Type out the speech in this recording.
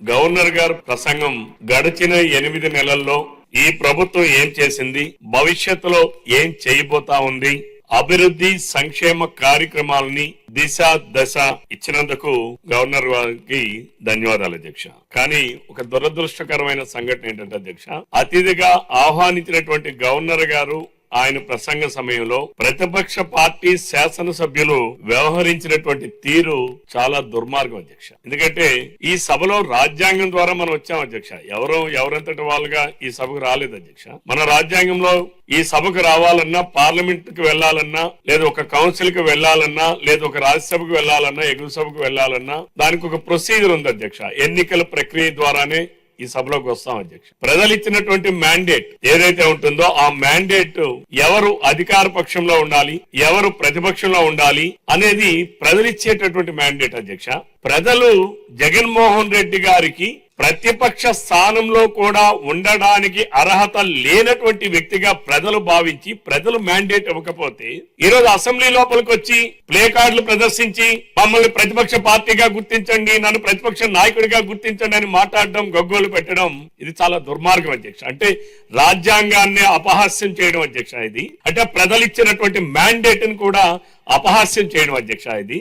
Governor గారు ప్రసంగం గడిచిన 8 నెలల్లో ఈ ప్రభుత్వం ఏం చేసింది, భవిష్యత్తులో ఏం చేయబోతా ఉంది, అభివృద్ధి సంక్షేమ కార్యక్రమాలని దిశ దశ ఇచ్చినందుకు గవర్నర్ గారికి ధన్యవాదాలు అధ్యక్ష. కానీ ఒక దురదృష్టకరమైన సంఘటన ఏంటంటే అధ్యక్ష, అతిథిగా ఆహ్వానించినటువంటి గవర్నర్ గారు ఆయన ప్రసంగ సమయంలో ప్రతిపక్ష పార్టీ శాసనసభ్యులు వ్యవహరించినటువంటి తీరు చాలా దుర్మార్గం అధ్యక్ష. ఎందుకంటే ఈ సభలో రాజ్యాంగం ద్వారా మనం వచ్చాం అధ్యక్ష. ఎవరంతటి వాళ్ళుగా ఈ సభకు రాలేదు అధ్యక్ష. మన రాజ్యాంగంలో ఈ సభకు రావాలన్నా, పార్లమెంట్ కి వెళ్లాలన్నా, లేదా ఒక కౌన్సిల్ కి వెళ్లాలన్నా, లేదా ఒక రాజ్యసభకు వెళ్లాలన్నా, ఎగువ సభకు వెళ్లాలన్నా దానికి ఒక ప్రొసీజర్ ఉంది అధ్యక్ష. ఎన్నికల ప్రక్రియ ద్వారానే ఈ సభలోకి వస్తాం అధ్యక్ష. ప్రజలు ఇచ్చినటువంటి మ్యాండేట్ ఏదైతే ఉంటుందో ఆ మ్యాండేట్ ఎవరు అధికార పక్షంలో ఉండాలి, ఎవరు ప్రతిపక్షంలో ఉండాలి అనేది ప్రజలు ఇచ్చేటటువంటి మ్యాండేట్ అధ్యక్ష. ప్రజలు జగన్మోహన్ రెడ్డి గారికి ప్రతిపక్ష స్థానంలో కూడా ఉండడానికి అర్హత లేనటువంటి వ్యక్తిగా ప్రజలు భావించి ప్రజలు మ్యాండేట్ ఇవ్వకపోతే ఈరోజు అసెంబ్లీ లోపలికి వచ్చి ప్లే కార్డులు ప్రదర్శించి మమ్మల్ని ప్రతిపక్ష పార్టీగా గుర్తించండి, నన్ను ప్రతిపక్ష నాయకుడిగా గుర్తించండి అని మాట్లాడడం, గగ్గోలు పెట్టడం ఇది చాలా దుర్మార్గం అధ్యక్ష. అంటే రాజ్యాంగాన్ని అపహాస్యం చేయడం అధ్యక్ష. ఇది అంటే ప్రజలు ఇచ్చినటువంటి మ్యాండేట్ ని కూడా అపహాస్యం చేయడం అధ్యక్ష. ఇది